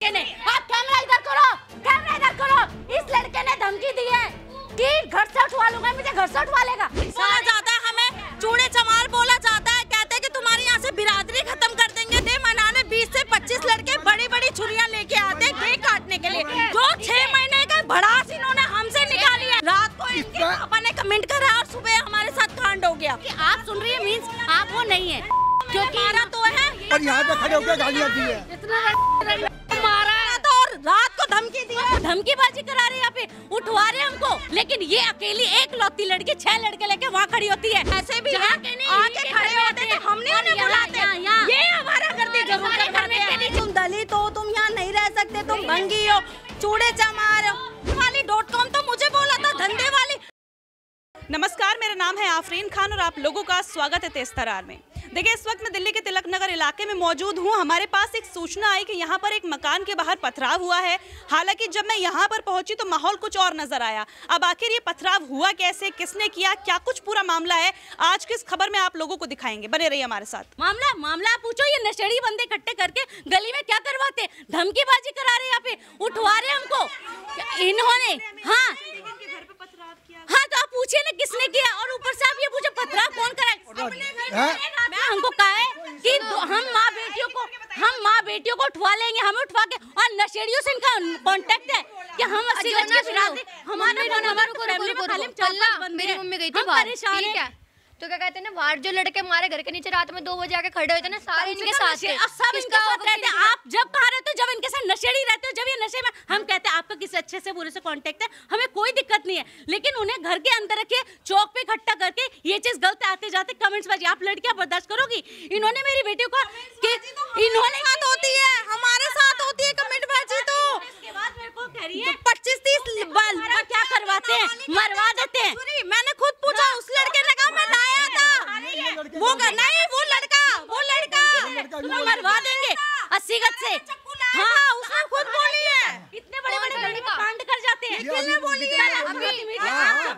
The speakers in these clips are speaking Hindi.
लड़के ने, आप कैमरा इधर करो, कैमरा इधर करो। इस लड़के ने धमकी दी है कि घर से उठवा लूंगा, मुझे घर से उठवा लेगा। बोला जाता है, हमें चूड़े चमार बोला जाता है, कहते हैं कि तुम्हारे यहाँ से बिरादरी खत्म कर देंगे। डे मनाने 20 से 25 लड़के बड़ी बड़ी छुरियां लेके आते हैं केक काटने के लिए, जो 6 महीने का भड़ास इन्होंने हमसे निकाली है। रात को इनके पापा ने कमेंट करा और सुबह हमारे साथ कांड हो गया। कि आप सुन रही है मीन्स आप वो नहीं है, क्योंकि मारा तो है और यहाँ पे खड़े होकर गालियाँ दी है, मारा तो और रात को धमकी दी है, धमकीबाजी करा रहे हैं यहाँ पे, उठवा रहे हमको। लेकिन ये अकेली एक लौती लड़की 6 लड़के लेके वहाँ खड़ी होती है। ऐसे भी आके खड़े होते थे, हमने उन्हें बुलाते। ये हमारा गर्दी जरूर करते। तुम दलित हो, तुम यहाँ नहीं रह सकते, तुम भंगी हो, चूड़े चमार वाली .com तो मुझे बोला था धंधे वाली। नमस्कार, मेरा नाम है आफरीन खान और आप लोगों का स्वागत है तेज तरार में। देखिए, इस वक्त मैं दिल्ली के तिलक नगर इलाके में मौजूद हूँ। हमारे पास एक सूचना आई कि यहाँ पर एक मकान के बाहर पथराव हुआ है। हालांकि जब मैं यहाँ पर पहुंची तो माहौल कुछ और नजर आया। अब आखिर ये पथराव हुआ कैसे, किसने किया, क्या कुछ पूरा मामला है, आज की इस खबर में आप लोगों को दिखाएंगे। बने रहिए हमारे साथ। मामला पूछो। ये नशेड़ी बंदे इकट्ठे करके गली में क्या करवाते, धमकीबाजी करा रहे, यहाँ पे उठवा रहे हमको इन्होंने। हाँ तो आप पूछिए ना किसने किया, और ऊपर से आप ये पूछो पथराव कौन कराए। हमको कहा है कि हम माँ बेटियों को उठवा लेंगे, हमें उठवा के, और नशेड़ियों से इनका कांटेक्ट है कि हम 80 गज के फिराते, हमारे मेरी मम्मी गई थी बाहर, ठीक है, तो क्या कहते हैं ना, बाहर जो लड़के हमारे घर के नीचे रात में 2 बजे आके खड़े होते ना, सारे इनके साथ थे। सब इनके साथ रहते हैं। आप जब कहाँ रहते हो, जब इनके साथ नशेड़ी रहते हो, जब ये नशे में, हम कहते हैं आपका किसी अच्छे से बुरे से कांटेक्ट है, हमें कोई दिक्कत नहीं है, लेकिन उन्हें घर के अंदर रखिए, चौक पे इकट्ठा करके ये चीज गलत आते जाते कमेंट्स बाजी। आप लड़कियां बर्दाश्त करोगी? इन्होंने मेरी बेटी को इन्होंने साथ होती है, हमारे साथ होती है कमेंट बाजी। तो इसके बाद मेरे को कह रही है 25-30 बल क्या करवाते हैं, मरवा देते हैं। मैंने खुद पूछा, उस लड़के ने कहा मैं लाया था, वो नहीं, वो लड़का तुम्हें मरवा देंगे 80 गज से। हाँ, उसने खुद बोली है। इतने बड़े बड़े गली में कांड कर जाते हैं। किसने बोली है? आप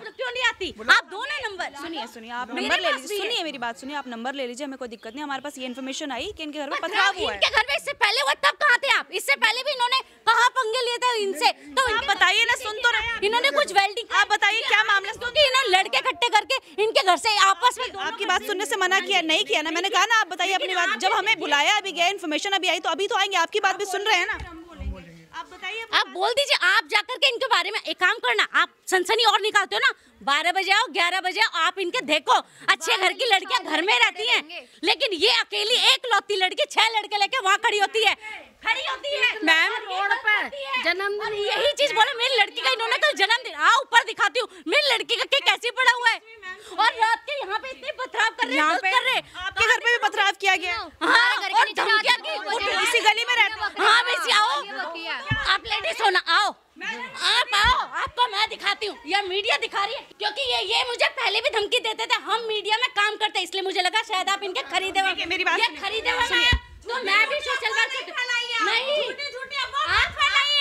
क्यों नहीं आती? आप दो ना नंबर। सुनिए, आप नंबर ले लीजिए। सुनिए मेरी बात, सुनिए, आप नंबर ले लीजिए, हमें कोई दिक्कत नहीं। हमारे पास ये इन्फॉर्मेशन आई कि इनके घर में पथराव हुआ है। इनके घर में इससे पहले हुआ, तब कहाँ थे आप? इससे पहले भी इन्होंने कहाँ पंगे लिए थे इनसे? तो आप बताइए ना, सुन तो रहे। इन्होंने कुछ वेल्डिंग, आप बताइए क्या मामला, क्योंकि इन्होंने लड़के इकट्ठे करके इनके घर से आपस में। आपकी बात सुनने से मना किया नहीं किया ना, मैंने कहा ना, आप बताइए अपनी बात। जब हमें बुलाया, अभी गया, इन्फॉर्मेशन अभी आई, तो अभी तो आएंगे, आपकी बात भी सुन रहे हैं ना। आप बताइए, आप बोल दीजिए। आप जाकर के इनके बारे में एक काम करना, आप सनसनी और निकालते हो ना, 12 बजे आओ, 11 बजे आओ, आप इनके देखो, अच्छे घर की लड़कियां घर में रहती हैं, लेकिन ये अकेली एक लौती लड़की 6 लड़के लेके वहाँ खड़ी होती है मैम, रोड पे जन्मदिन। यही चीज बोले, मेरी लड़की का इन्होंने तो जन्मदिन, हाँ ऊपर दिखाती हूँ, मेरी लड़की का केक कैसे पड़ा हुआ है, और रात के यहाँ पे इतने पथराव कर रहे हैं। आपके घर पे भी पथराव किया गया? इसी गली में रहते। हाँ वैसे आओ, आप लेडीज हो ना, आओ, आप आओ, आपको मैं दिखाती हूँ। ये मीडिया दिखा रही है, क्योंकि ये मुझे पहले भी धमकी देते थे। हम मीडिया में काम करते, इसलिए मुझे लगा शायद आप इनके खरीदे हुए, मेरी बात खरीदे हुए, तो मैं भी सोशल वर्क नहीं, आप फैलाइए,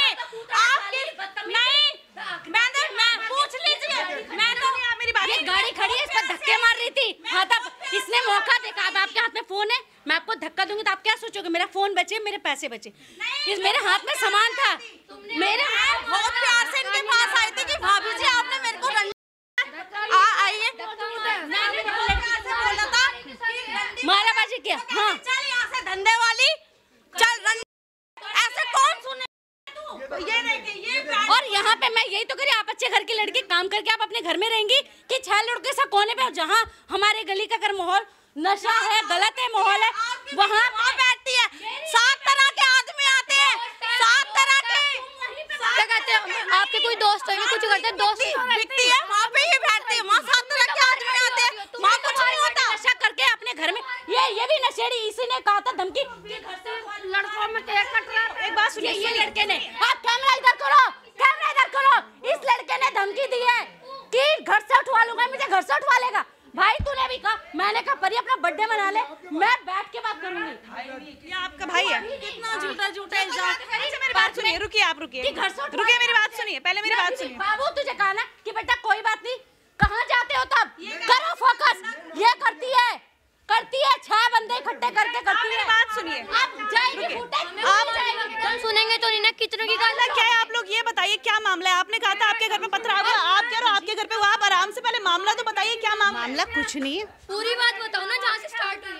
मैं पूछ लीजिए, मैं तो मेरी बात, ये गाड़ी खड़ी है, इस पर धक्के मार रही थी। हाँ तब इसने मौका देखा, अब आपके हाथ में फोन है, मैं आपको धक्का दूंगी तो आप क्या सोचोगे? मेरा फोन बचे, मेरे पैसे बचे। इस मेरे हाथ में सामान था, मेरे बहुत प्यार से इनके पास आई थी कि भाभी जी आपने मेरे को आइए बोला था, माराबाजी किया। हाँ चल यहाँ से धंधे वाली, चल ऐसे कौन सुने? ये देखिए, और यहाँ पे मैं यही तो करी, आप अच्छे घर की लड़की काम करके आप अपने घर में रहेंगी कि 6 लड़के सा कोने पे, जहाँ हमारे गली का कर माहौल नशा है, गलत है माहौल है, वहाँ बैठती है। 7 तरह के आदमी आते हैं, 7 तरह के। क्या कहते हैं, आपके कोई दोस्त होंगे, कुछ करते हैं, दोस्त दिखती है, वहाँ पे ही बैठती है, वहाँ 7 तरह के आदमी आते हैं, वहाँ कुछ नहीं होता। नशा करके अपने घर में, ये भी नशेड़ी, इसी ने कहा था धमकी, लड़कों में केक कट रहा है। एक बात सुनिए, ये लड़के ने, आप कैमरा इधर करो, कैमरा इधर करो, इस लड़के ने धमकी दी है कि घर से उठवा लूंगा, मुझे घर से उठवा लेगा। भाई तूने भी कहा, मैंने कहा परी अपना बर्थडे मना ले, मैं बैठ के बात करूंगी। ये आपका भाई है? कितना झूठा इल्जाम। मेरी बात सुनिए, रुकिए, आप रुकिए, मेरी बात सुनिए, पहले मेरी बात सुनिए। बाबू तुझे कहा ना कि बेटा कोई बात नहीं, कहाँ जाते हो तब, करो फोकस। ये करती है 6 बंदे इकट्ठे करके करती है। बात सुनिए, आप जाएंगे, हम सुनेंगे तो नहीं किचनों की गाली। क्या है? आप लोग ये बताइए क्या मामला है? आपने कहा था आपके घर में पथराव हुआ, आप कह रहे हो आपके घर पे हुआ। आप आराम से पहले मामला तो बताइए, क्या मामला? कुछ नहीं है, पूरी बात बताओ ना, जहाँ से स्टार्ट हुई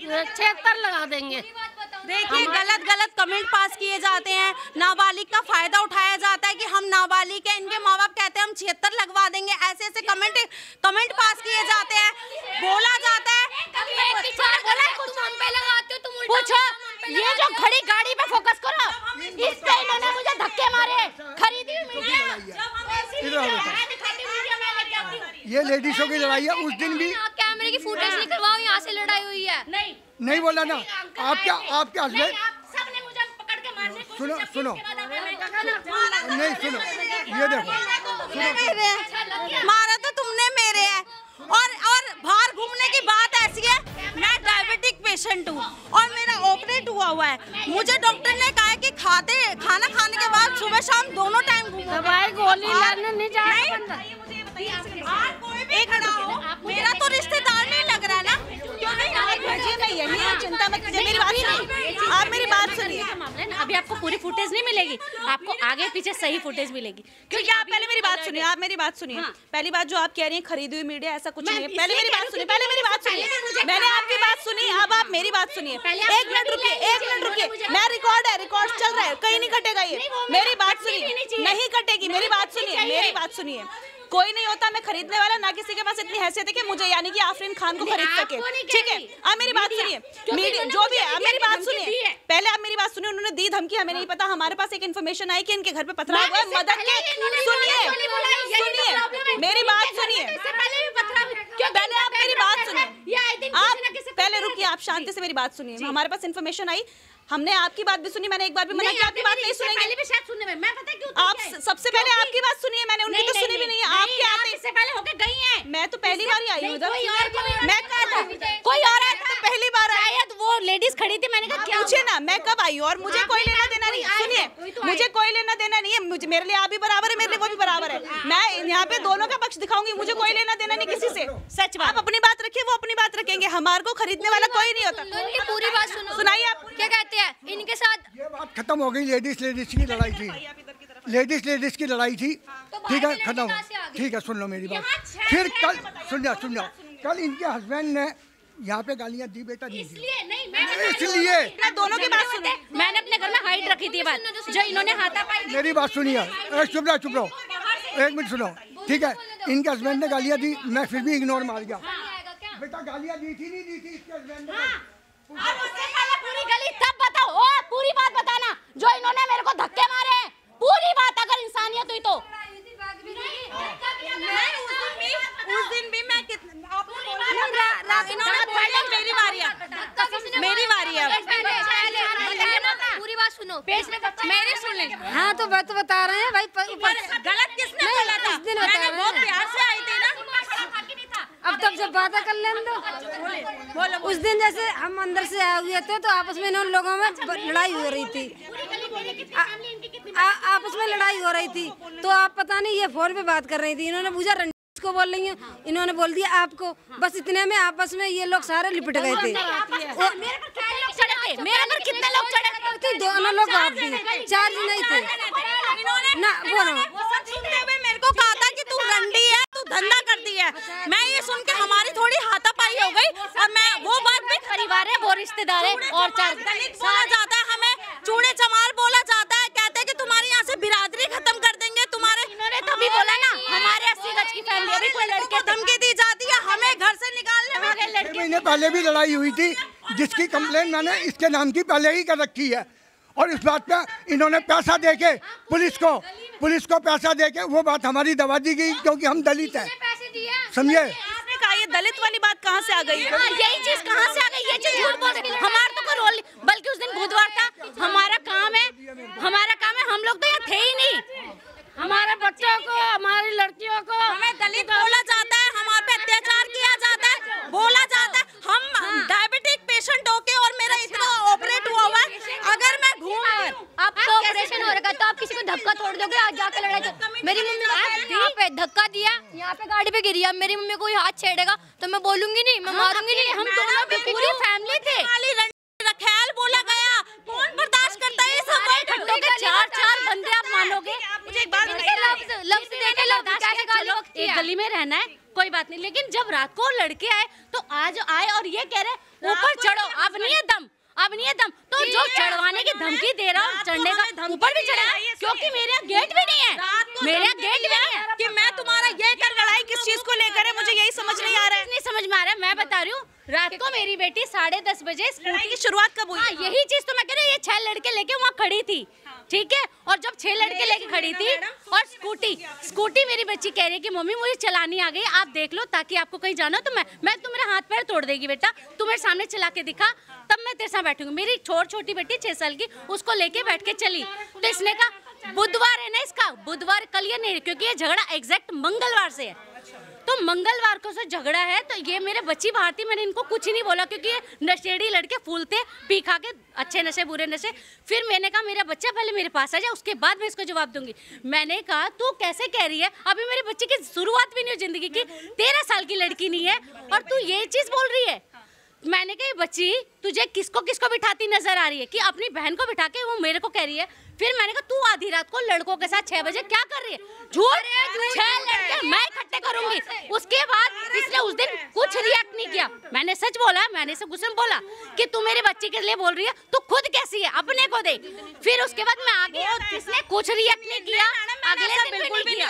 है। 76 लगा देंगे। देखिए गलत गलत कमेंट पास किए जाते हैं, नाबालिग का फायदा उठाया जाता है कि हम नाबालिग हैं, इनके माँ बाप कहते हैं हम 76 लगवा देंगे, ऐसे ऐसे कमेंट पास किए जाते हैं, बोला जाता है। पूछो, ये जो खड़ी गाड़ी पे फोकस करो, इस पे इन्होंने मुझे धक्के मारे, खरीदी हुई ये लेडीजों की लड़ाई है। उस दिन भी कैमरे की फुटेज निकलवाओ, यहाँ से लड़ाई हुई है। नहीं बोला ना आपके हस्बैंड। सबने मुझे पकड़ के मारने को सुनो सुनो नहीं सुनो, ये देखो मारा तो तुमने मेरे है। और बाहर घूमने की बात ऐसी है, मैं डायबिटिक पेशेंट हूँ और मेरा ऑपरेट हुआ है। मुझे डॉक्टर ने कहा है कि खाना खाने के बाद सुबह शाम दोनों टाइम घूमो। दवाई गोली लेने नहीं जाना। कोई भी खड़ा हो, मेरा तो रिश्तेदार नहीं लग रहा है ना। चिंता मत कीजिए, मेरी बात सुनिए, आप मेरी बात सुनिए। अभी आपको पूरी फुटेज नहीं मिलेगी, आपको आगे पीछे सही फुटेज मिलेगी। क्योंकि आप पहले मेरी बात सुनिए, आप मेरी बात सुनिए। पहली बात जो आप कह रही हैं खरीदी हुई मीडिया, ऐसा कुछ नहीं है। पहले मेरी बात सुनिए, पहले मेरी बात सुनिए। मैंने आपकी बात सुनी, अब आप मेरी बात सुनिए। एक मिनट रुकिए, मैं रिकॉर्ड चल रहा है, कहीं नहीं कटेगा ये। मेरी बात सुनिए, नहीं कटेगी, मेरी बात सुनिए, मेरी बात सुनिए। कोई नहीं होता मैं खरीदने वाला, ना किसी के पास इतनी हैसियत है कि मुझे यानी कि आफरीन खान को खरीद सके। ठीक है, आप मेरी बात सुनिए, मीडिया जो भी है, आप मेरी बात सुनिए। पहले आप मेरी बात सुनिए, उन्होंने दी धमकी, हमें नहीं पता। हमारे पास एक इन्फॉर्मेशन आई कि इनके घर पे पथराव हुआ है, मदद के। सुनिए मेरी बात सुनिए, पहले आप मेरी बात सुनिए। आप पहले रुकिए, आप शांति से मेरी बात सुनिए। हमारे पास इन्फॉर्मेशन आई, हमने आपकी बात भी सुनी, मैंने एक बार भी मना किया आपकी बात नहीं सुनेंगे। पहले भी शायद सुनने में, मैं पता क्यों आप सबसे पहले आपकी बात सुनिए, मैंने उनकी तो सुनी भी नहीं है। आपके आते इससे पहले होके गई हैं। मैं तो पहली बार ही आई हूँ इधर। मैं कहा कोई और है तो पहली बार आई, शायद वो लेडीज खड़ी थी, मैंने कहा क्या पूछे ना मैं कब आई हूँ, और मुझे कोई लेना देना नहीं। सुनिए, मुझे कोई लेना देना नहीं है, मुझे मेरे लिए आप भी बराबर है, मेरे लिए वो भी बराबर है। मैं यहाँ पे दोनों का पक्ष दिखाऊंगी, मुझे कोई लेना देना नहीं किसी से। सच बात, आप अपनी बात रखिए, वो अपनी बात रखेंगे, हमारे को खरीदने वाला कोई नहीं होता। पूरी बात सुनो, सुनाइए आप क्या कहते हैं इनके साथ। ये बात खत्म हो गई। लेडीज की लड़ाई थी, लेडीज की लड़ाई थी। ठीक है, खत्म। ठीक है, सुन लो मेरी बात। फिर कल सुन जाओ, कल इनके हस्बैंड ने यहाँ पे गालियाँ दी, बेटा दी थी। इसलिए दोनों की बात सुने। मैंने अपने घर में हाइट रखी थी बात, जो इन्होंने हाथापाई दी। मेरी बात सुनिए, चुप रहो, एक मिनट सुनो। ठीक है, इनके हस्बैंड ने गालियाँ दी, मैं फिर भी इग्नोर मार गया। बेटा गालियाँ दी थी नहीं दी थी इसके हस्बैंड ने? और उससे पहले पूरी गली तब बताओ, ओ पूरी बात बताना, जो इन्होंने मेरे को धक्के मारे हैं, पूरी बात अगर इंसानियत हुई तो। उस दिन भी मैं मेरी बारी है। पूरी बात सुनो, मेरी सुन ले। हाँ तो बात बता रहे हैं भाई। गलत किसने बोला था? मैंने बहुत प्यार से आई थी ना। अब तब जब बातें कर लें तो उस दिन जैसे हम अंदर से आए हुए थे तो आपस में इन लोगों में लड़ाई हो रही थी, आपस में लड़ाई हो रही थी। तो आप पता नहीं ये फोन पे बात कर रही थी, इन्होंने पूछा रणजीत को बोल रही है, इन्होंने बोल दिया आपको। बस इतने में आपस में ये लोग सारे लिपट गए थे। मेरे पर कितने लोग चढ़े? दोनों लोग आप भी, 4 नहीं थे ना। बोलो, सुनते हुए मेरे को कहा था कि तू रंडी है, तू धंधा करती है। मैं ये सुन के हमारी थोड़ी हाथापाई हो गई, और मैं वो बात भी परिवार है, वो रिश्तेदार है, और 4 बोला जाता है, हमें चूड़े चमार बोला जाता है। कहते हैं कि तुम्हारे यहाँ से बिरादरी खत्म कर देंगे तुम्हारे। इन्होंने तभी बोला ना, हमारे 80 गज की फैमिली, अभी कोई लड़के धमकी दी जाती है हमें घर से निकालने में। 6 महीने पहले भी लड़ाई हुई थी, जिसकी कंप्लेन मैंने इसके नाम की पहले ही कर रखी है। और इस बात पे इन्होंने पैसा देके पुलिस को पैसा देके वो बात हमारी दबा दी गई, क्योंकि हम दलित हैं, समझे? आपने कहा ये दलित वाली बात कहाँ से आ गई? यही चीज कहाँ से आ गई? ये चीज झूठ बोल रही है। हमारा तो कोई रोल नहीं, बल्कि उस दिन बुधवार था, हमारा काम है, हम लोग तो यहाँ थे ही नहीं। हमारे बच्चों को, हमारी लड़कियों को हमें दलित बोला जाता है, हमारे पे अत्याचार किया जाता है, बोला जाता है। हम डायबिटिक पेशेंट होके, और मेरा इतना ऑपरेट हुआ है, अगर मैं आपका ऑपरेशन हो रखा तो आप किसी को धक्का तोड़ दोगे? आज जाकर लड़ाई कर। मेरी मम्मी को यहाँ पे धक्का दिया, यहाँ पे गाड़ी पे गिरी, अब मेरी मम्मी को हाथ छेड़ेगा तो मैं बोलूंगी नहीं, मैं मारूंगी नहीं। हम दोनों भी पूरी फैमिली थे। रखेल बोला गया, कौन बर्दाश्त करता है? सब खट्टों के 4-4 बंदे, आप मानोगे? मुझे एक बात एक गली में रहना है, कोई बात नहीं, लेकिन जब रात को लड़के आए तो आज आए और ये कह रहे ऊपर चढ़ो, अब नहीं है दम, अब नहीं है दम। तो जो चढ़वाने की धमकी दे रहा हूँ, चढ़ने का ऊपर भी चढ़ा, क्योंकि मेरे गेट भी नहीं है, मेरा गेट भी नहीं है कि मैं तुम्हारा ये कर, लड़ाई किस चीज को लेकर है, मुझे यही समझ नहीं आ रहा है। नहीं समझ में आ रहा है, मैं बता रही हूँ, रात को मेरी बेटी 10:30 बजे लड़ाई की शुरुआत कब हुई? हाँ, यही चीज तो मैं कह रही हूँ, ये 6 लड़के लेके वहाँ खड़ी थी, ठीक है, और जब 6 लड़के लेके खड़ी थी और स्कूटी मेरी बच्ची कह रही है कि मम्मी मुझे चलानी आ गई, आप देख लो ताकि आपको कहीं जाना तो मैं तू मेरा हाथ पैर तोड़ देगी बेटा, तू मेरे सामने चला के दिखा तब मैं तेरे साथ बैठूंगी। मेरी छोटी बेटी 6 साल की, उसको लेके बैठ के चली, तो इसने कहा बुधवार है ना, इसका बुधवार कल या नहीं, क्योंकि ये झगड़ा एग्जैक्ट मंगलवार से है, तो मंगलवार को से झगड़ा है, तो ये मेरे बच्ची बाहर थी, मैंने इनको कुछ नहीं बोला क्योंकि ये नशेड़ी लड़के फूल थे, पी खा के, अच्छे नशे बुरे नशे। फिर मैंने कहा मेरा बच्चा पहले मेरे पास आ जाए, उसके बाद मैं इसको जवाब दूंगी। मैंने कहा तू कैसे कह रही है, अभी मेरे बच्चे की शुरुआत भी नहीं हो जिंदगी की, 13 साल की लड़की नहीं है और तू ये चीज बोल रही है। मैंने कहा बच्ची तुझे किसको बिठाती नजर आ रही है, कि अपनी बहन को बिठा के वो मेरे को कह रही है। फिर मैंने कहा तू आधी रात को लड़कों के साथ 6 बजे क्या कर रही है? झूठ, 6 लड़के मैं इकट्ठे करूंगी। उसके बाद इसने उस दिन कुछ रिएक्ट नहीं किया, मैंने सच बोला, मैंने इसे गुस्से में बोला कि तू मेरे बच्चे के लिए बोल रही है, तू खुद कैसी है, अपने को देख। फिर उसके बाद मैं आगे और किसने कुछ रिएक्ट नहीं किया, अगले दिन बिल्कुल भी नहीं।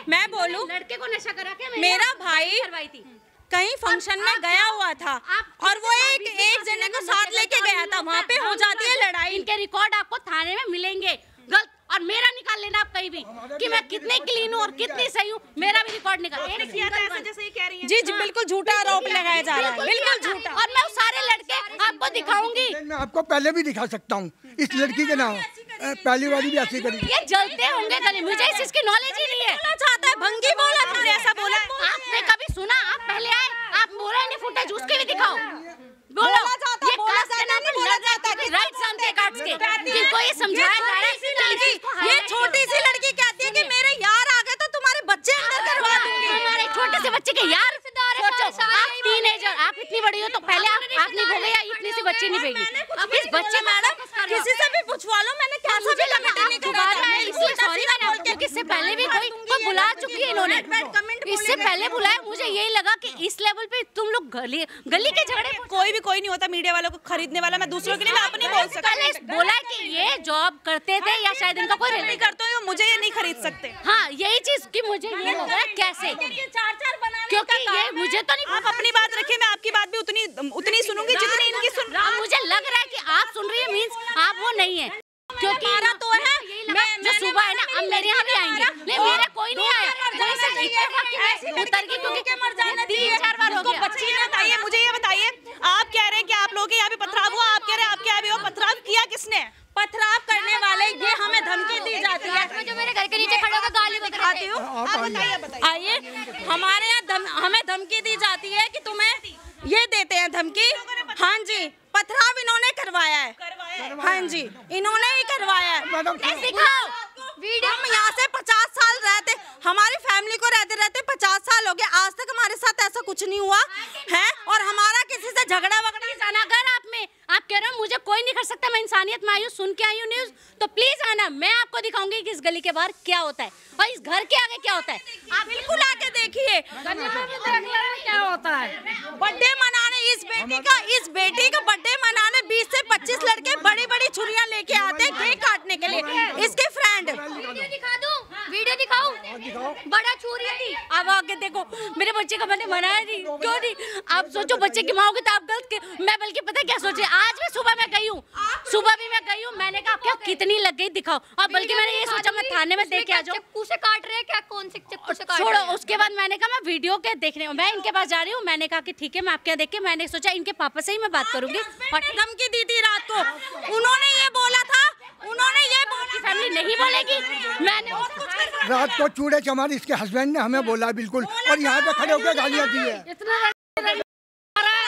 मैं बोलूं लड़के को नशा करा के मेरा भाई करवाई थी, कहीं फंक्शन में गया हुआ था और वो एक जने को साथ लेके गया था, वहाँ पे हो जाती है लड़ाई। इनके रिकॉर्ड आपको थाने में मिलेंगे, गलत और मेरा निकाल लेना आप कहीं भी कि मैं कितने क्लीन हूँ और कितनी सही हूँ, मेरा भी रिकॉर्ड निकाल। जैसे ये कह रही है जी बिल्कुल झूठा आरोप लगाया जा रहा है, बिल्कुल झूठा। और मैं सारे लड़के आपको दिखाऊंगी, मैं आपको पहले भी दिखा सकता हूँ इस लड़की के नाम, पहली वाली भी ऐसी करी। ये जलते होंगे गले, मुझे इस चीज की नॉलेज ही नहीं है। चाहता है भंगी बोला, तुमने ऐसा बोला? आपने कभी सुना? आप पहले आए, आप बोला नहीं फुटेज, उसके भी दिखाओ, बोलो। ये कास्ट के नाम पर लड़ जाता है, राइट जानते हैं कास्ट के, किनको ये समझाया जा रहा है। ये छोटी सी लड़की कहती है कि मेरे यार आ गए तो तुम्हारे बच्चे अंदर करवा दूंगी। हमारे छोटे से बच्चे के यार, सोचो आप टीनेजर, आप इतनी बड़ी हो तो पहले आप नहीं भोगे या इतनी सी बच्ची नहीं भेगी। इस बच्चे मैडम किसी से भी पूछवा लो, मैंने क्या मुझे लगा दोबारा है, इसलिए सॉरी मैंने आपको, क्योंकि इससे पहले भी कोई बुला चुकी है इन्होंने, इससे पहले बुलाया। मुझे यही लगा कि इस लेवल पे तुम लोग गली के झगड़े, कोई नहीं होता मीडिया वालों को खरीदने वाला, मैं दूसरों के लिए मैं अपनी बोल सकती हूँ। बोला कि ये जॉब करते थे या शायद इनका कोई नहीं करते हो, मुझे ये नहीं खरीद सकते। हाँ यही चीज कि मुझे ये लग रहा है कैसे, क्योंकि ये मुझे तो नहीं। आप अपनी बात रखिए, मैं आपकी बात भी उतनी सुनूंगी जितनी इनकी सुन। मुझे लग रहा है कि आप सुन रही है मीन्स आप वो नहीं है, क्योंकि हमारा तो है जो सुबह है ना, अब मेरे यहाँ भी आएंगे, नहीं मेरा कोई नहीं आया, उतर गई क्योंकि मर जाना 3-4 बार हो गया। बच्ची ने बताइए, मुझे ये बताइए, आप कह रहे हैं कि आप लोगों के यहाँ भी पथराव हुआ, आप कह रहे हैं आपके यहाँ भी हुआ, पथराव किया किसने? पथराव करने वाले ये हमें धमकी दी जाती है, जो मेरे घर के नीचे खड़े होकर गाली बकराते हो। आप बताइए। आइए, हमारे यहाँ हमें धमकी दी जाती है कि तुम्हें ये देते हैं धमकी। हाँ जी, पथराव इन्होंने करवाया है, हाँ जी इन्होंने ही करवाया है। दिखाओ हम यहाँ से 50 साल रहते, हमारी फैमिली को रहते रहते 50 साल हो गए, आज तक हमारे साथ ऐसा कुछ नहीं हुआ है और हमारा किसी से झगड़ा अगर आप कह रहे हो मुझे कोई नहीं कर सकता, मैं इंसानियत में आई हूँ, सुन के आई हूँ न्यूज, तो प्लीज आना, मैं आपको दिखाऊंगी कि इस गली के बाहर क्या होता है और इस घर के आगे क्या होता है। आप बिल्कुल आके देखिए क्या होता है। बर्थडे मनाने, इस बेटी का बर्थडे मनाने 20 से 25 लड़के बड़ी बड़ी छुरियां लेके आते हैं केक काटने के लिए। इसके फ्रेंड वीडियो दिखा दूं, वीडियो दिखाऊं, बड़ा छुरिया थी। अब आगे देखो, मेरे बच्चे का मैंने मनाया नहीं, क्यों नहीं? आप सोचो बच्चे की माँ होगी तो आप गलत के, मैं बल्कि पता क्या सोचे, आज भी सुबह मैं गई हूँ, सुबह भी मैं गई हूँ, मैंने कहा क्या कितनी लग गई दिखाओ, और बल्कि मैंने ये सोचा मैं थाने में देख के आ जाऊँ। चक्कू से काट रहे हैं क्या? कौन से चक्कू से काट रहे छोड़ो, हैं? उसके बाद मैंने कहा मैं वीडियो के देखने, मैं इनके पास जा रही हूँ, मैंने कहा कि ठीक है मैं आपके यहाँ देख के, मैंने सोचा इनके पापा से ही मैं बात करूंगी। और धमकी दी थी रात को, उन्होंने ये बोला था, उन्होंने ये बोला फैमिली नहीं बोलेगी, मैंने रात को चूड़े चमार इसके हस्बैंड ने हमें बोला बिल्कुल, और यहाँ पे खड़े होकर गालियाँ दी है।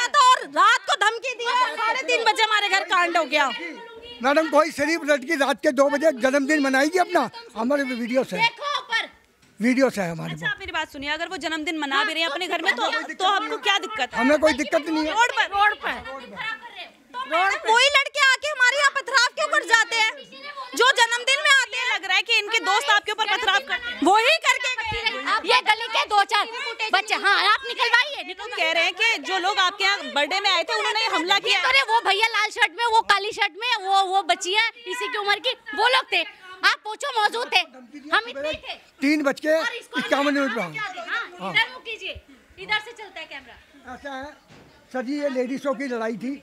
और रात को धमकी दी है, 3:30 बजे हमारे घर कांड हो गया। मैडम कोई शरीफ लड़की रात के 2 बजे जन्मदिन मनाएगी अपना, हमारे वीडियो से देखो ऊपर वीडियोस है हमारे अच्छा, आप मेरी बात सुनिए, अगर वो जन्मदिन मना भी रहे हैं अपने घर में तो आपको क्या दिक्कत है? हमें कोई दिक्कत नहीं है। रोड पे कोई लड़के आके हमारे यहाँ पथराव क्यों कर जाते हैं? जो जन्मदिन में आते हैं, लग रहा है कि इनके दोस्त आपके ऊपर पथराव करते हैं। वही करके गए। ये गली के 2-4 बच्चे, हाँ आप निकलवाइए। कह रहे हैं कि जो लोग आपके यहाँ बर्थडे में आए थे उन्होंने हमला किया। अरे वो भैया लाल शर्ट में, वो काली शर्ट में, वो बच्ची है इसी की उम्र की, वो लोग थे। आप पूछो, मौजूद थे, हम इतने थे। 3:51 पर। इधर मुड़ कीजिए, इधर से चलता है कैमरा। ऐसा है सर जी, ये लेडीजों की लड़ाई थी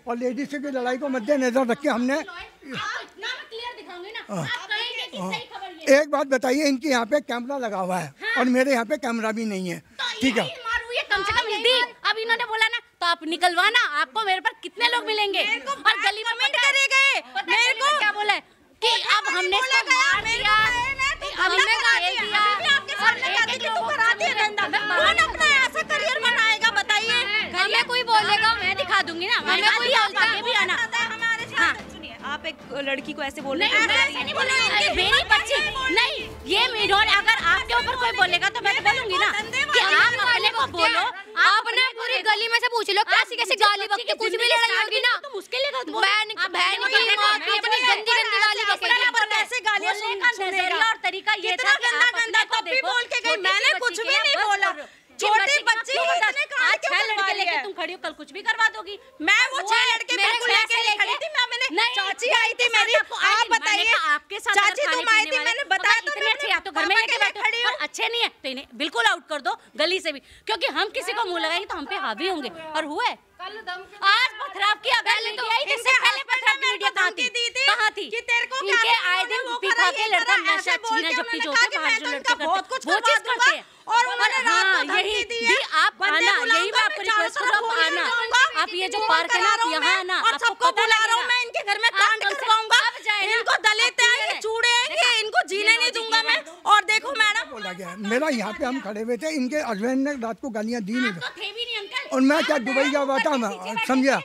और लेडीजों की लड़ाई को मद्देनजर रख के हमने एक बात बताइए, इनके यहाँ पे कैमरा लगा हुआ है और मेरे यहाँ पे कैमरा भी नहीं है, ठीक है? कम से कम अब इन्होंने बोला ना तो आप निकलवाना, आपको मेरे पर कितने लोग मिलेंगे और गली में कमेंट करे गए। मेरे को क्या बोला कि अब हमने इसको मार दिया, हमने खेल दिया और एक लोग कराती है धंधा। कौन अपना ऐसा करियर बनाएगा बताइए? हमें कोई बोलेगा, मैं दिखा दूंगी ना, हमें कोई आगे भी आना। हाँ, आप एक लड़की को ऐसे बोल रहे नहीं, ऐसे नहीं बोलूंगी, मेरी बच्ची नहीं, ये मेरे, अगर आपके ऊपर कोई बोलेगा तो मैं तो बोलूंगी ना कि आप अपने को बोलो। आपने पूरी गली में से पूछ लो, कैसी कैसी गाली बकती, कुछ भी लड़ाई होगी ना तो मुश्किल है। बहन की माँ की इतनी गंदी गंदी गाली बकेगी। कैसे गालियाँ नजरिया और तरीका ये था कि आप गंदा अपने को कॉपी देखो, बोल के गई, मैंने कुछ भी नहीं बस बोला। करो। छोटी बच्ची क्यों बता- इतने कांड आज क्यों 6 लड़के करवा लेके रही है? तुम खड़ी हो, कल कुछ भी करवा दोगी। मैं वो 6 लड़के मेरे बिल्कुल क्लास लेके से खड़ी थी। मैंने नहीं, चाची आई थी आपके मेरी, साथ आपको आई आप थी, मैंने बताइए कहा आपके साथ चाची अगर तुम खाने आई पीने थी, वाले, मैंने बताया अगर तो इतने अच्छे या तो घर में लेके बैठो, और अच्छे नहीं है तो इन्हें बिल्कुल आउट कर दो गली से भी, क्योंकि हम किसी को मुंह लगाएंगे तो हम पे हावी होंगे। और हुआ है आज पथराव की, अगर मीडिया ही इससे पहले पथराव की वीडियो कहाँ थी? कहाँ थी? कि तेरे को इनके क्या आए दिन पीखा के लड़का नशा छीना झपटी जो होते बाहर जो लड़के करते बहुत कुछ वो चीज करते हैं। और उन्होंने रात को धमकी यही दी दी, है। आप बंदे आना, बुलाऊंगा, यही मैं आपको मैं चारों रिक्वेस्ट तरफ करूँ, आप घूमने आना, जाऊंगा। आप ये जो पार्क है ना, आप यहाँ आना, और आपको सबको पता बुला रहा हूँ लगेगा। मैं, इनके घर में कांड करवाऊंगा। इनको दलित है, ये चूड़े हैं, ये इनको जीने नहीं दूंगा मैं। और देखो मैडम, बोला गया मेरा यहाँ पे हम खड़े हुए थे, इनके हस्बैंड ने रात को गालियाँ दी नहीं तो थे भी नहीं अंकल। और मैं क्या दुबई गया हुआ था, मैं समझा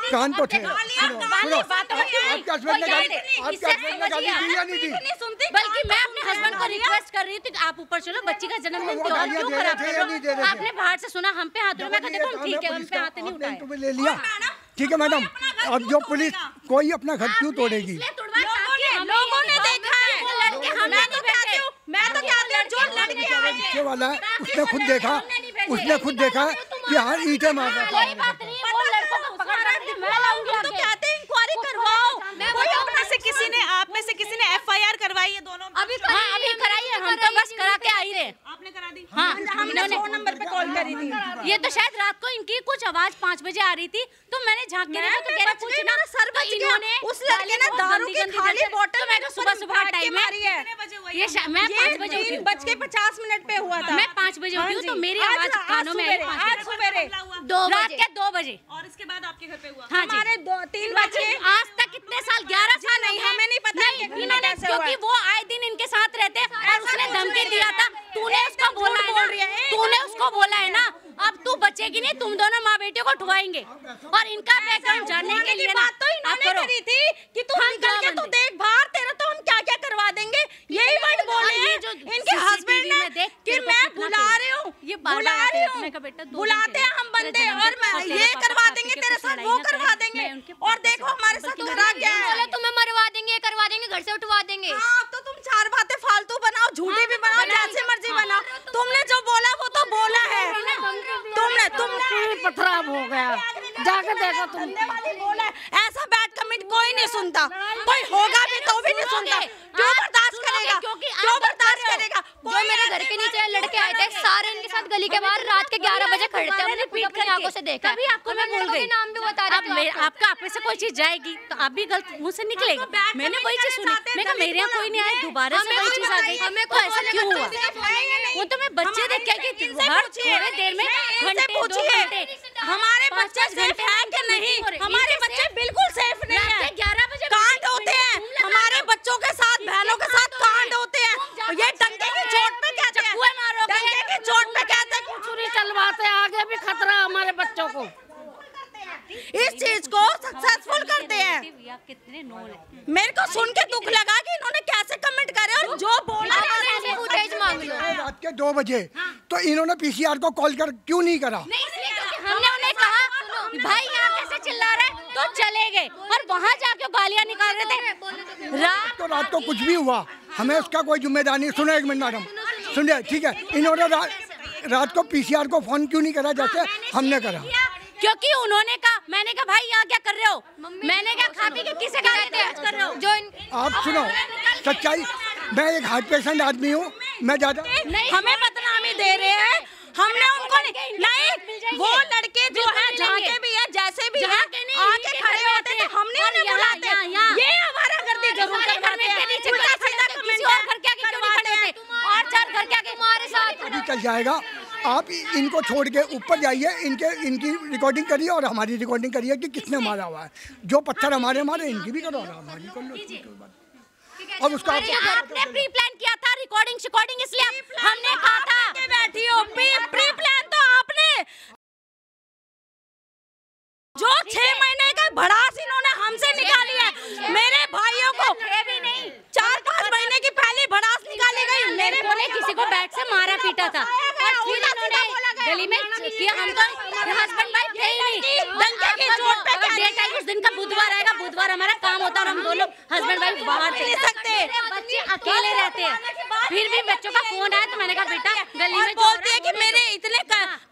कान तो थे। सुनो, आपके हस्बैंड ने गाली दी या नहीं दी? बल्कि मैं अपने हस्बैंड को रिक्वेस्ट कर रही थी कि आप ऊपर चलो, बच्ची का जन्मदिन वो गालियाँ क्यों दे खराब रहे थे कर या रहे नहीं दे हो? रहे थे? आपने बाहर से सुना हम पे हाथ धोए, मैं कहती देखो ठीक है, हम पे हाथ नहीं उठाए। तुम्हें ले लिया, ठीक है मैडम। अब जो पुलिस कोई अपना घर क्यों तोड़ेगी? लोगों ने देखा है, मैं तो कहती हूँ, जो लड़के आए पीछे वाला है, उसने खुद देखा कि हाँ ईंटें मार रहा कोई था। बात नहीं, वो लड़कों को पकड़ कर मैं लाऊंगी तो आगे। कहते हैं इंक्वायरी करवाओ। कोई अपने से किसी ने, आप में से किसी ने FIR करवाई है दोनों? अभी हाँ अभी कराइए, हम तो बस करा के आई रहे। आपने करा दी? हाँ हमने 100 नंबर पे कॉल करी थी। ये तो शायद रात को इनकी कुछ आवाज 5 बजे आ रही थी, तो मैंने झांक के देखा तो कह रहा कुछ ना, सर बच गया। उस लड़के ने दारू की खाली बोतल तो मैं तो सुबह सुबह टाइम मारी है। कितने बजे हुआ ये मैं 5 बजे उठी हूँ। 3:50 पे हुआ था। मैं 5 बजे उठी हूँ, तो मेरी आवाज कानों में आई 5 आज सवेरे हुआ? 2 रात के 2 बजे। और इसके बाद आपके घर पे हुआ? हाँ जी, हमारे 3 बजे। आज तक कितने साल, 11 साल नहीं, हो गए। हमें नहीं पता नहीं, कि घर में इन्होंने, कैसे हुआ। क्योंकि वो आए दिन इनके साथ रहते हैं और उसने कुछ धमकी नहीं दिया है। था। तूने उसको एकदम बोला झूठ है बोल रही है, ना, एकदम तूने उसको बोला है ना, अब तू बचेगी नहीं, तुम दोनों माँ बेटियों को ठुआएंगे। और इनका बैकग्राउंड जानने के लिए ना बात तो इन्होंने करी थी कि तू निकल के तू देख बाहर, तेरा तो हम क्या क्या करवा देंगे, यही वर्ड बोले हैं इनके हस्बैंड ने कि मैं बुला रही हूँ, ये बुला रही हूँ, बुलाते हैं हम बंदे और मैं ये करवा देंगे तेरे साथ, वो करवा देंगे। और देखो हमारे साथ करा क्या है, तुम्हें मरवा देंगे, करवा देंगे, घर से उठवा देंगे। हाँ, तो तुम 4 बातें फालतू बनाओ, झूठी भी बनाओ, जैसे मर्जी बनाओ, तुमने जो बोला वो तो बोला है। तुमने पथराव हो गया, जाके देखो तुम। धंधे वाली बोला है, ऐसा बैड कमेंट कोई नहीं सुनता, कोई होगा भी तो भी नहीं सुनता। क्यों बर्दाश्त करेगा, क्यों बर्दाश्त करेगा? जो मेरे घर के नीचे लड़के आए थे, सारे इनके साथ गली के बाहर रात के 11 बजे खड़े थे, हमने खुद अपनी आंखों से देखा। तभी आपको मैं भूल गई। नाम भी बता अब आपका आप में से कोई चीज जाएगी तो आप भी गलत मुंह से निकलेगी। मैंने वही चीज सुनी, मैं कहा मेरे यहाँ कोई नहीं आया, दोबारा से वही चीज आ गई, तो ऐसा क्यों हुआ? वो तो मैं बच्चे देख के कि हर थोड़े देर में घंटे 2 घंटे हमारे बच्चे सेफ हैं कि नहीं? हमारे बच्चे बिल्कुल सेफ नहीं है। 11 बजे कांड होते हैं हमारे बच्चों के साथ, बहनों के साथ कांड होते हैं। ये डंके की चोट पे कहते हैं, डंके की चोट पे कहते हैं, छुरी चलवाते, आगे भी खतरा हमारे बच्चों को। इस चीज को सक्सेसफुल करते हैं। कितने नोल है। मेरे को सुन के दुख लगा कि इन्होंने कैसे कमेंट करे और जो बोला 2 बजे, तो इन्होंने पीसीआर को कॉल कर क्यों नहीं करा? हमने उन्हें कहा भाई यहाँ कैसे चिल्ला रहे, तो चले गए और वहाँ जाके गालियाँ निकाल रहे थे। रात को कुछ भी हुआ, हमें उसका कोई जिम्मेदार नहीं। सुनो 1 मिनट मैडम, सुनिए, ठीक है। इन्होंने रात को पीसीआर को फोन क्यों नहीं करा जैसे हमने करा? क्योंकि उन्होंने कहा, मैंने कहा भाई यहाँ क्या कर रहे हो, मैंने कहा खा पी के किसे कर रहे हो जो आप सुनो सच्चाई, मैं एक हार्ट पेशेंट आदमी हूँ, मैं ज्यादा हमें बदनामी दे रहे हैं, हमने उनको नहीं, वो लड़के जो है जहाँ के भी है जैसे भी है आके खड़े होते थे, हमने उन्हें बुलाते, ये हमारा गर्दी जरूर करवाते हैं, उल्टा सीधा कमेंट और घर के आगे करवाते हैं और 4 घर के आगे हमारे साथ अभी चल जाएगा। आप इनको छोड़ के ऊपर जाइए, इनकी रिकॉर्डिंग करिए और हमारी रिकॉर्डिंग करिए कि किसने मारा हुआ है। जो पत्थर हमारे मारे इनकी भी करो, हमारी कर लो। और उसका आपने प्री प्लान किया था रिकॉर्डिंग, इसलिए हमने कहा था बैठी हो। प्री प्लान तो आपने, जो 6 महीने का भड़ास इन्होंने हमसे निकाली है, मेरे भाइयों को 4-5 महीने की पहले भड़ास निकाली गई। मेरे बोले किसी को बैट से मारा पीटा था और फिर इन्होंने गली में किया। हम तो हस्बैंड वाइफ थे ही नहीं, डंके की चोट पे डेट आई, उस दिन का बुधवार आएगा, बुधवार हमारा काम होता है और हम दोनों हस्बैंड वाइफ बाहर नहीं सकते, बच्चे अकेले रहते हैं। फिर भी बच्चों का फोन आया तो मैंने कहा बेटा गली में बोलती है कि मेरे इतने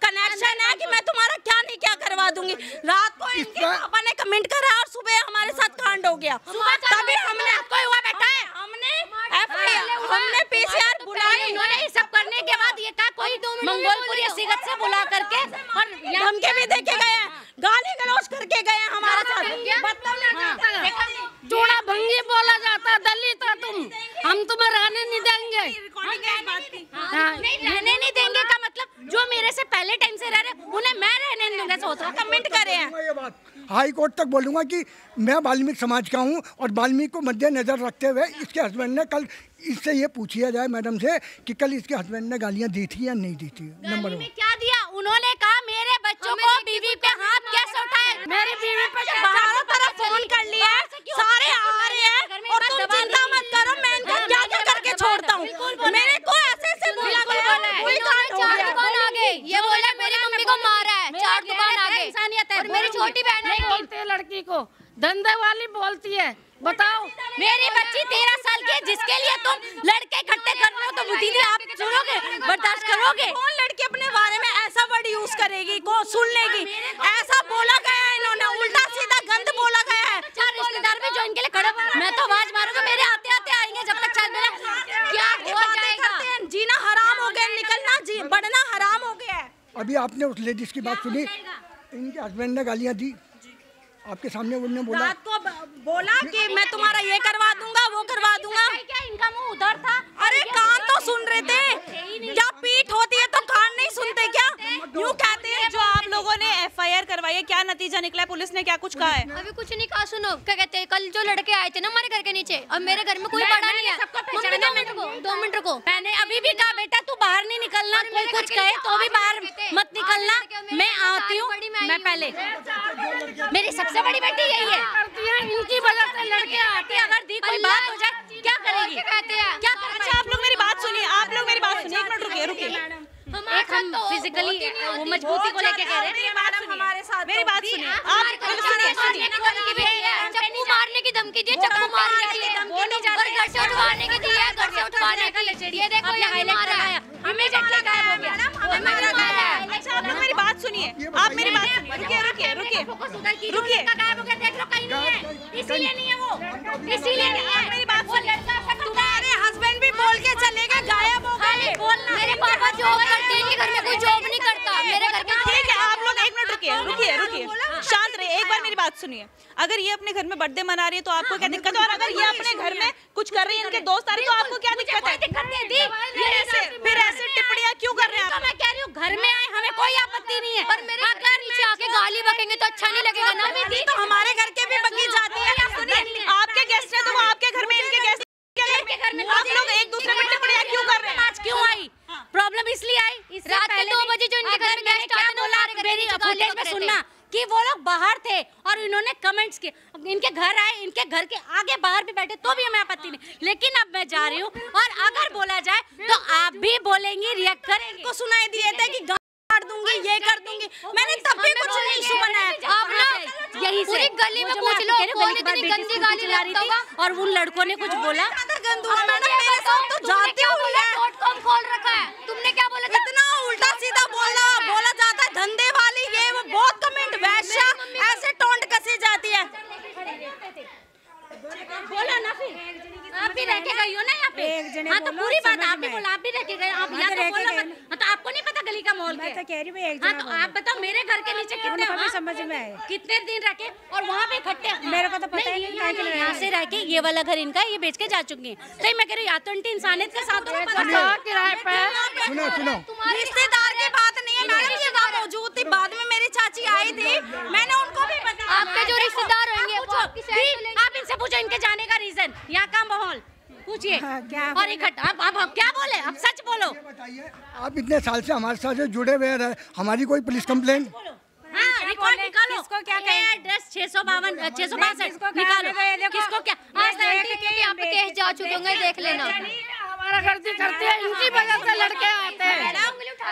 कनेक्शन है कि मैं तुम्हारा क्या नहीं क्या करवा दूंगी। रात को इनके पापा ने कमेंट करा और सुबह हमारे साथ कांड हो गया, तभी हमने आपको हुआ बेटा है, हमने पीसीआर बुलाई। उन्होंने ये सब करने के बाद ये कहा कोई मंगोलपुर या सिगत से बुला करके और धमके भी देके गए हैं, गाली गलौज करके गए हैं हमारे साथ। चूड़ा भंगी बोला जाता, दलित है तुम, हम तुम्हें रहने नहीं देंगे। रहने नहीं देंगे का मतलब जो मेरे से पहले टाइम से रह रहे उन्हें मैं रहने नहीं दूंगा, सोच रहा कमेंट करे हैं। ये बात हाई कोर्ट तक बोलूँगा कि मैं वाल्मीकि समाज का हूँ और वाल्मीकि को मद्देनजर रखते हुए इसके हस्बैंड ने कल इससे ये पूछिया जाए मैडम से कि कल इसके हस्बैंड ने गालियाँ दी थी या नहीं दी थी। नंबर 1 क्या दिया उन्होंने कहा मेरे बच्चों को बीवी पे हाथ कैसे उठाए, मेरी बीवी पे चारों तरफ फोन कर लिया है, सारे आ रहे हैं और तुम चिंता मत करो, मैं इनको क्या क्या करके छोड़ता हूँ। मेरे को ऐसे बोला दुकान आगे ये बोला मेरी मम्मी को मारा है, 4 दुकान आगे और मेरी छोटी बहन नहीं बोलती है, लड़की को धंधे वाली बोलती है। बताओ मेरी बच्ची 13 साल की है जिसके लिए तुम लड़के इकट्ठे कर रहे हो, तो दीदी आप सुनोगे, बर्दाश्त करोगे? कौन लड़की अपने बारे में ऐसा वर्ड यूज करेगी, को सुन लेगी? ऐसा बोला गया है, इन्होंने उल्टा सीधा गंद बोला गया है। 4 रिश्तेदार भी जो इनके लिए खड़े, मैं तो आवाज मारूंगा, मेरे आते आते आएंगे जब तक चार क्या हो जाएगा। जीना हराम हो गया, निकलना बढ़ना हराम हो गया है। अभी आपने उस लेडीज की बात सुनी, इनके हस्बैंड ने गालियाँ दी आपके सामने, उन्होंने बोला रात को बोला कि मैं तुम्हारा ये करवा दूंगा वो करवा दूंगा। क्या इनका मुंह उधर था? अरे कान तो सुन रहे थे, क्या पीठ होती है तो कान नहीं सुनते क्या? यूँ कहते हैं। जो आप लोगों ने FIR करवाई है, क्या नतीजा निकला? पुलिस ने क्या कुछ कहा है? अभी कुछ नहीं कहा। सुनो क्या कहते हैं, कल जो लड़के आए थे ना हमारे घर के नीचे, अब मेरे घर में कोई बड़ा नहीं है। मम्मी 2 मिनट रुको, मैंने अभी भी कहा बेटा तू बाहर नहीं निकलना, कोई कुछ कहे तो भी बाहर मत निकलना, मैं आती हूँ। मैं पहले मेरी सबसे बड़ी बेटी यही है, इनकी वजह से लड़के आते हैं। अगर दी कोई बात हो जाए क्या करेगी? कहते हैं क्या अच्छा आप लोग मेरी बात सुनिए, आप लोग मेरी बात सुनिए, 1 मिनट रुकिए। एक हम फिजिकली वो मजबूती को लेके कह रहे हैं। हमारे साथ मेरी बात सुनिए, आप सुनिए। चक्कू मारने की धमकी दी, चक्कू मारने की और घर से उठवाने की दी है, घर से उठवाने की। ये देखो ये हाईलाइट लगाया, इमीडिएटली गायब हो गया। अच्छा आप लोग मेरी बात सुनिए, आप मेरी बात सुनिए, रुकिए। गायब हो गया, देख लो कहीं नहीं है, इसीलिए नहीं है वो, इसीलिए नहीं है। मेरी बात सुनिए, तुम्हारे हस्बैंड भी बोल के चले गए, गायब हो गए। मेरे पापा जॉब करते हैं, घर में कोई जॉब नहीं करता। मेरे घर के ठीक है, आप लोग 1 मिनट रुकिए, शांत रहिए। एक बार मेरी बात सुनिए, अगर ये अपने घर में बर्थडे मना रही है तो आपको क्या दिक्कत है? और अगर ये अपने घर में कुछ कर रही है इनके दोस्त आ रही है तो आपको क्या दिक्कत है? फिर ऐसे टिप्पणियां क्यों कर रहे हैं आप? मैं कह रही हूँ घर में आए, हमें कोई आपत्ति नहीं है, पर मेरे घर नीचे आके गाली बकेंगे तो अच्छा नहीं लगेगा ना। तो हमारे घर के भी बकी जाती है। सुनिए, आपके गेस्ट है तो वो आपके घर में, इनके गेस्ट के घर में आप लोग एक दूसरे पे टिप्पणियां क्यों कर रहे हैं? आज क्यों आई प्रॉब्लम? इसलिए आई रात के 2 बजे जो इनके घर में गेस्ट आते हैं, मेरी फुटेज में सुनना कि वो लोग बाहर थे और इन्होंने कमेंट्स किए। इनके घर आए, इनके घर के आगे बाहर भी बैठे तो भी हमें आपत्ति नहीं, लेकिन अब मैं जा रही हूँ और अगर बोला जाए तो आप भी बोलेंगी, रिएक्ट करेंगे। को सुनाई दिए थे कि काट दूंगी, ये कर दूंगी, मैंने तब भी कुछ नहीं इशू बनाया। आप ना यही पूरी गली में पूछ लो कौन इतनी गंदी गाली ला रही थी और उन लड़कों ने कुछ बोला। मेरे साथ तो जाती हूँ, .com खोल रखा है, तुमने क्या बोला था? इतना उल्टा सीधा बोला जाता है, धंधे वाली ये वो बहुत कमेंट, वैश्या ऐसे टोंट कसी जाती है। बोला ना फिर आप भी रह के गई हो ना यहाँ पे। हाँ तो पूरी बात आप भी बोला, आप भी रह के गए, आप यहाँ तो बोला मत। तो आपको नहीं पता गली का माहौल क्या है? हाँ तो आप बताओ मेरे घर के नीचे कितने समझ में आए, कितने दिन रखे और वहाँ पे इकट्ठे, मेरे को तो पता ही नहीं। यहाँ से रह के ये वाला घर इनका, ये बेच के जा चुकी है। तो मैं कह रही हूँ या तो इनकी इंसानियत के साथ किराए पे। सुनो रिश्तेदार की बात नहीं है मैडम, ये वहाँ मौजूद थी, बाद में मेरी चाची आई थी, मैंने उनको भी बताया। आपके जो रिश्तेदार होंगे वो आपकी साइड से आप इनसे पूछो इनके जाने का रीजन, यहाँ का माहौल पूछिए। और इकट्ठा आप क्या बोले, आप सच बोलो। बताइए, आप इतने साल से हमारे साथ जो जुड़े हुए हैं, हमारी कोई पुलिस कंप्लेन? हाँ रिकॉर्ड निकालो, किसको क्या कहे, एड्रेस 662 निकालो, किसको क्या यहाँ पे केस जा चुके होंगे, देख लेना। हमारा गलती करते हैं, इनकी वजह से लड़के आते हैं।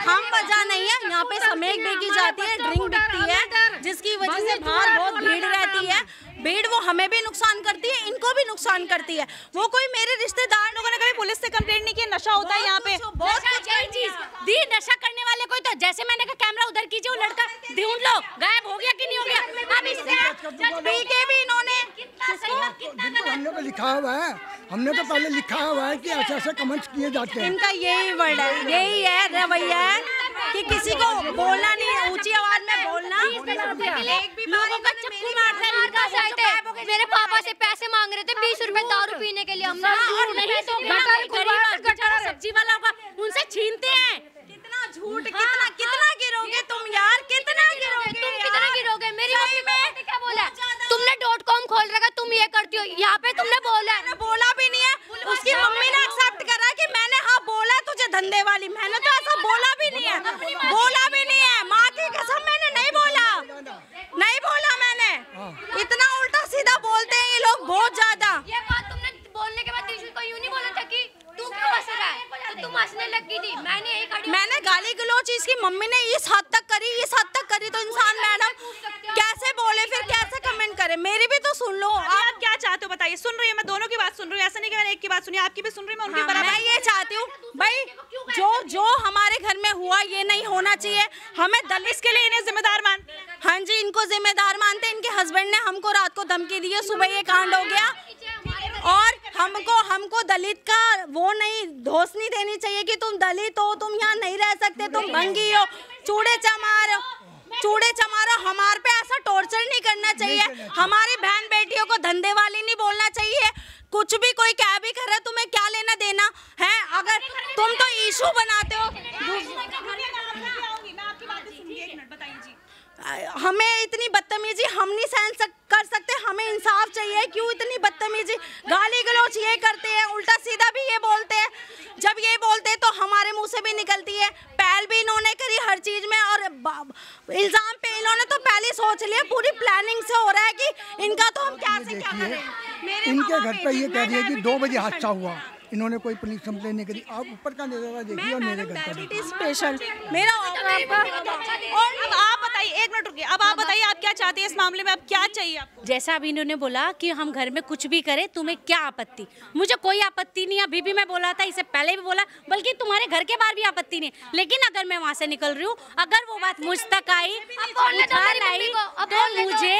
हम वजह नहीं है, यहाँ पे समेक बेची जाती है, ड्रिंक बिकती है, जिसकी वजह से बाहर बहुत भीड़ रहती है। भीड़ वो हमें भी नुकसान करती है, इनको भी नुकसान करती है। वो कोई मेरे रिश्तेदार लोगों ने कभी पुलिस से कंप्लेंट नहीं की नशा होता है यहाँ पे? बहुत कुछ चीज दी, नशा करने वाले कोई तो जैसे मैंने कहा कैमरा उधर कीजिए, वो लड़का ढूंढ लो, गायब हो गया कि नहीं हो गया। अब इससे भी इन्होंने हमने तो लिखा हुआ है, हमने तो पहले लिखा हुआ है कि ऐसे ऐसे कमेंट्स किए जाते हैं। इनका यही वर्ड है, यही है रवैया है कि किसी को बोलना नहीं है, ऊंची आवाज में बोलना। लोगों का चप्पू मारना है। मेरे पापा से पैसे मांग रहे थे 20 रुपए दारू पीने के लिए, हमने और नहीं तो सब्जी वाला होगा उनसे छीनते हैं। कितना झूठ, कितना गिरोगे तुम यार, कितना गिरोगे, तुम कितना गिरोगे? मेरी मम्मी ने क्या बोला? तुमने .com खोल रखा, तुम ये करती हो, यहाँ पे तुमने बोला भी नहीं है। उसकी मम्मी ने एक्सेप्ट करा कि मैंने हाँ बोला तुझे धंधे वाली, मैंने तो ऐसा बोला भी नहीं है, बोला भी नहीं है, माँ की कसम मैंने नहीं बोला मैंने। इतना उल्टा सीधा बोलते हैं ये लोग बहुत ज्यादा। ये बात तुमने बोलने के बाद दिशु को यूं नहीं बोला था कि तू क्यों हंस रहा है, तो तुम हंसने लगी थी। मैंने गाली गलौज इसकी मम्मी ने इस हद तक करी तो इंसान मैडम कैसे बोले, फिर कैसे कमेंट करे? मेरी भी तो सुन लो। आप क्या चाहते हो बताइए? सुन रही हूँ मैं, दोनों की बात सुन रही हूँ, ऐसा नहीं कि मैंने एक की बात सुनी, आपकी भी सुन रही हूँ, मैं उनकी बराबर। मैं ये चाहती हूँ भाई, जो हमारे घर में हुआ ये नहीं होना चाहिए। हमें दलित इसके लिए इन्हें जिम्मेदार मान, हाँ जी इनको जिम्मेदार मानते हैं। इनके हस्बैंड ने हमको रात को धमकी दी है, सुबह ये कांड हो गया। और हमको दलित का वो नहीं धोस नहीं देनी चाहिए कि तुम दलित हो, तुम यहाँ नहीं रह सकते, तुम भंगी हो, चूड़े चमारो। हमारे पे ऐसा टॉर्चर नहीं करना चाहिए। हमारी बहन बेटियों को धंधे वाली नहीं बोलना चाहिए। कुछ भी कोई क्या भी करे, तुम्हें क्या लेना देना है? अगर तुम तो इशू बनाते हो। हमें इतनी बदतमीजी हम नहीं सहन कर सकते, हमें इंसाफ चाहिए। क्यों इतनी बदतमीजी, गाली गलौज ये करते हैं, उल्टा सीधा भी ये बोलते हैं। जब ये बोलते हैं तो हमारे मुंह से भी निकलती है। पहल भी इन्होंने करी हर चीज में, और इल्जाम पे इन्होंने तो पहले ही सोच लिया, पूरी प्लानिंग से हो रहा है कि इनका तो हम कैसे क्या करें। इनके घर पे ये कह रही है कि 2 बजे हादसा हुआ, इन्होंने कोई पुलिस कंप्लेन नहीं करी। आप ऊपर का नजारा देखिए और मेरे घर का देखिए। स्पेशल मेरा। और अब आप बताइए, एक मिनट रुकिए, अब आप बताइए आप क्या चाहते हैं इस मामले में, अब क्या चाहिए आपको? जैसा अभी इन्होंने बोला कि हम घर में कुछ भी करें, तुम्हें क्या आपत्ति? मुझे कोई आपत्ति नहीं, अभी भी मैं बोला था, इससे पहले भी बोला, बल्कि तुम्हारे घर के बाहर भी आपत्ति नहीं। लेकिन अगर मैं वहाँ से निकल रही हूँ, अगर वो बात मुझ तक आई, तो मुझे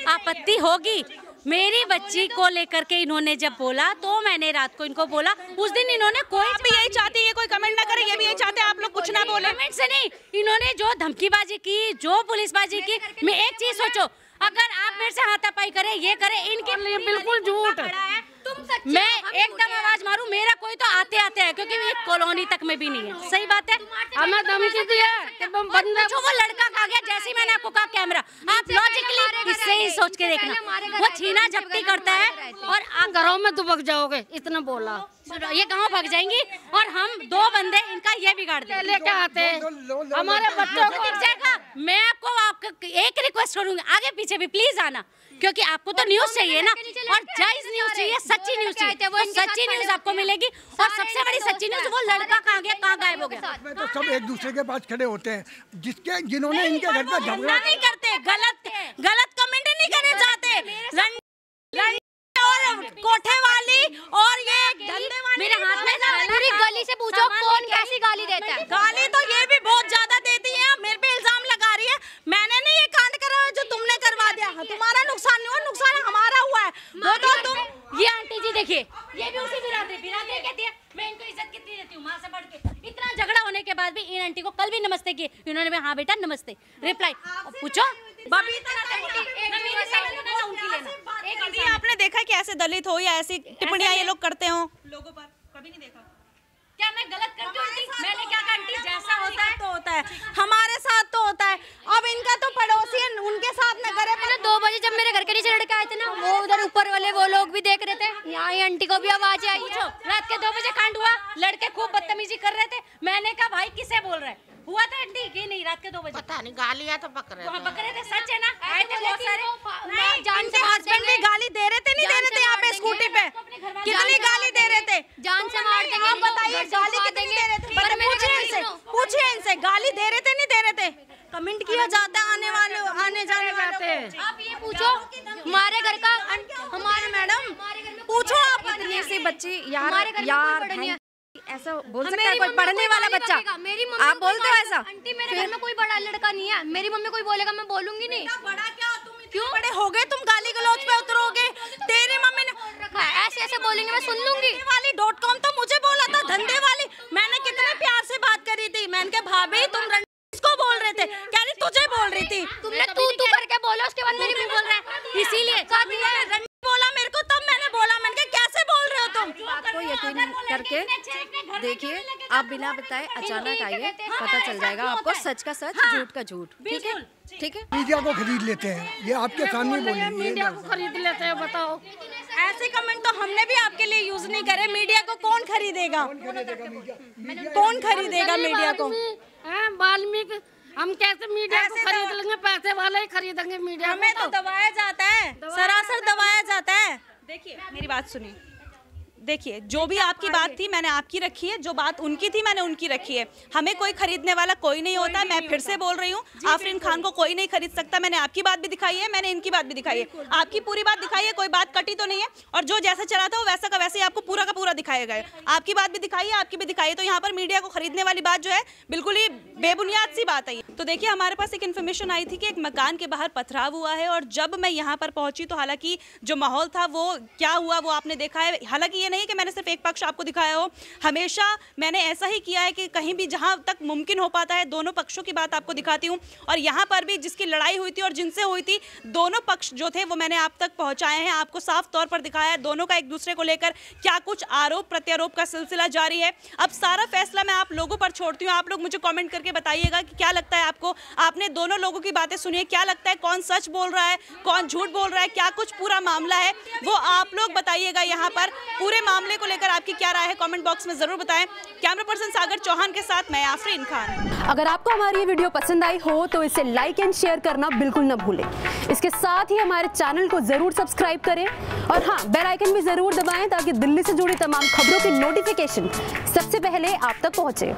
आपत्ति होगी। मेरी बच्ची को लेकर के इन्होंने जब बोला तो मैंने रात को इनको बोला, उस दिन इन्होंने कोई भी यही चाहती है कोई कमेंट ना करे, ये भी यही चाहते हैं आप लोग कुछ ना बोले। कमेंट से नहीं, इन्होंने जो धमकीबाजी की, जो पुलिसबाजी की, मैं एक चीज सोचो, अगर आप मेरे से हाथापाई करे, ये करे, इनके लिए बिल्कुल झूठ। मैं एकदम आवाज मारूं, मेरा कोई तो आते आते है, क्योंकि ये कॉलोनी तक में भी नहीं है। सही बात है। हमें धमकी दी है कि बंदा जो वो लड़का खा गया, जैसे ही मैंने आपको कहा कैमरा, आप लॉजिकली इससे ही सोच के देखना, वो छीना झपटी करता है और आप घरों में दुबक जाओगे, इतना बोला। ये गाँव भाग जाएंगी और हम 2 बंदे इनका ये बिगाड़ देंगे। लेके आते हैं हमारे बच्चों को। दिख जाएगा। मैं आपको एक रिक्वेस्ट करूंगी, आगे पीछे भी प्लीज आना, क्योंकि आपको तो न्यूज चाहिए ना, और जायज न्यूज चाहिए, सच्ची न्यूज चाहिए। वो सच्ची न्यूज आपको मिलेगी, और सबसे बड़ी सच्ची न्यूज, वो लड़का कहाँ गया, कहाँ गायब हो गया। में तो सब एक दूसरे के पास खड़े होते हैं, जिन्होंने इनके घर पर झगड़ा नहीं करते, गलत कमेंट नहीं करने चाहते। और कोठे वाली और ये धंधे वाली, मेरे हाथ में पूरी गली से पूछो कौन कैसी गाली देता है। गाली तो ये भी बहुत ज्यादा देती है, मेरे पे इल्जाम लगा रही है। मैंने नहीं ये कांड करा है जो तुमने करवा दिया, तुम्हारा नुकसान नहीं हुआ, नुकसान हमारा हुआ है। वो तो तुम, ये आंटी जी देखिए, ये भी उसी बिरादरी कहती है। मैं इनको इज्जत कितनी देती हूँ, माँ से बढ़ के। इतना झगड़ा होने के बाद भी इन आंटी को कल भी नमस्ते किए, इन्होंने भी हाँ बेटा नमस्ते रिप्लाई। पूछो आपने देखा कि ऐसे दलित हो या ऐसी टिप्पणियां ये लोग करते हो लोगों पर? कभी नहीं देखा। क्या मैं गलत करती हूँ? मैंने क्या कहा आंटी, जैसा होता है तो होता है, हमारे साथ तो होता है। अब इनका तो पड़ोसी है, उनके साथ न करे। 2 बजे जब मेरे घर के नीचे लड़के आए थे ना, वो उधर ऊपर वाले वो लोग भी देख रहे थे, यहाँ ये आंटी को भी आवाज आई। पूछो, रात के 2 बजे कांड हुआ, लड़के खूब बदतमीजी कर रहे थे। मैंने कहा भाई किसे बोल रहे हैं? हुआ था आंटी कि नहीं? रात के 2 बजे पता नहीं, गालियाँ तो पक रहे थे। सच है ना? आए थे बहुत सारे। जान से हस्बैंड भी गाली दे रहे थे, नहीं दे रहे थे? यहाँ पे स्कूटी पे कितनी गाली दे रहे थे? जान से मार देंगे। आप बताइए गाली कितनी दे रहे थे? पूछिए इनसे गाली दे रहे थे, नहीं दे रहे थे? कमेंट किया जाता है आने जाने वाले। आप ये पूछो हमारे घर का, हमारे मैडम पूछो आप, इतनी सी बच्ची यार ऐसा बोल हाँ, सकता है कोई पढ़ने वाला बच्चा? आप बोलते हो ऐसा? आंटी मेरे घर में कोई बड़ा लड़का नहीं है, मेरी मम्मी कोई बोलेगा मैं बोलूंगी नहीं। बड़ा क्या तुम, क्यों बड़े हो गए तुम गाली गलौज पे उतरोगे? तेरी मम्मी ने रखा है, ऐसे ऐसे बोलेंगे मैं सुन लूंगी। वाली.com तो मुझे बोला था, धंधे वाली। मैंने कितने प्यार से बात करी थी, मैंने कहा भाभी तुम किसको बोल रहे थे? कह रही तुझे बोल रही थी। तुमने तू करके बोला, उसके बाद मेरी भी बोल रहा है, इसीलिए बोला मेरे को, तब मैंने बोला, मैंने कहा कैसे बोल रहे हो तुम? बात को यकीन करके देखिए, आप बिना बताए अचानक आइए, पता चल जाएगा आपको सच का सच, झूठ का झूठ। ठीक है, ठीक है। मीडिया को खरीद लेते हैं, ये आपके सामने बोले। मीडिया को खरीद लेते हैं, बताओ। ऐसे कमेंट तो हमने भी आपके लिए यूज नहीं करे। मीडिया को कौन खरीदेगा? कौन खरीदेगा मीडिया को? वाल्मीकि हम कैसे मीडिया को खरीद लेंगे? पैसे वाले ही खरीदेंगे मीडिया। हमें तो दबाया जाता है, सरासर दबाया जाता है। देखिए मेरी बात सुनिए, देखिए जो भी आपकी बात थी मैंने आपकी रखी है, जो बात उनकी थी मैंने उनकी रखी है। हमें कोई खरीदने वाला कोई नहीं होता है। मैं फिर से बोल रही हूँ, आफरीन खान को कोई नहीं खरीद सकता। मैंने आपकी बात भी दिखाई है, मैंने इनकी बात भी दिखाई है, आपकी पूरी बात दिखाई है, कोई बात कटी तो नहीं है। और जो जैसा चला था वो वैसा का वैसे ही आपको पूरा का पूरा दिखाया गया। आपकी बात भी दिखाई है, आपकी भी दिखाई है। तो यहाँ पर मीडिया को खरीदने वाली बात जो है बिल्कुल ही बेबुनियाद सी बात है। तो देखिए हमारे पास एक इन्फॉर्मेशन आई थी कि एक मकान के बाहर पथराव हुआ है, और जब मैं यहाँ पर पहुंची तो हालांकि जो माहौल था वो क्या हुआ वो आपने देखा है। हालांकि ये नहीं कि मैंने सिर्फ एक पक्ष आपको दिखाया हो, हमेशा मैंने ऐसा ही किया है कि कहीं भी जहां तक मुमकिन हो पाता है दोनों पक्षों की बात आपको दिखाती हूं। और यहां पर भी जिसकी लड़ाई हुई थी और जिनसे हुई थी, दोनों पक्ष जो थे वो मैंने आप तक पहुंचाए हैं, आपको साफ तौर पर दिखाया है। दोनों का एक दूसरे को लेकर क्या कुछ आरोप प्रत्यारोप का सिलसिला जारी है। अब सारा फैसला मैं आप लोगों पर छोड़ती हूँ। आप लोग मुझे कॉमेंट करके बताइएगा कि क्या लगता है आपको। आपने दोनों लोगों की बातें सुनी है, क्या लगता है कौन सच बोल रहा है, कौन झूठ बोल रहा है, क्या कुछ पूरा मामला है वो आप लोग बताइएगा। यहाँ पर पूरे मामले को लेकर आपकी क्या राय है कमेंट बॉक्स में जरूर बताएं। कैमरा पर्सन सागर चौहान के साथ मैं आफरीन खान। अगर आपको हमारी ये वीडियो पसंद आई हो तो इसे लाइक एंड शेयर करना बिल्कुल न भूलें। इसके साथ ही हमारे चैनल को जरूर सब्सक्राइब करें, और हाँ, बेल आइकन भी जरूर दबाएं ताकि दिल्ली से जुड़ी तमाम खबरों की नोटिफिकेशन सबसे पहले आप तक पहुंचे।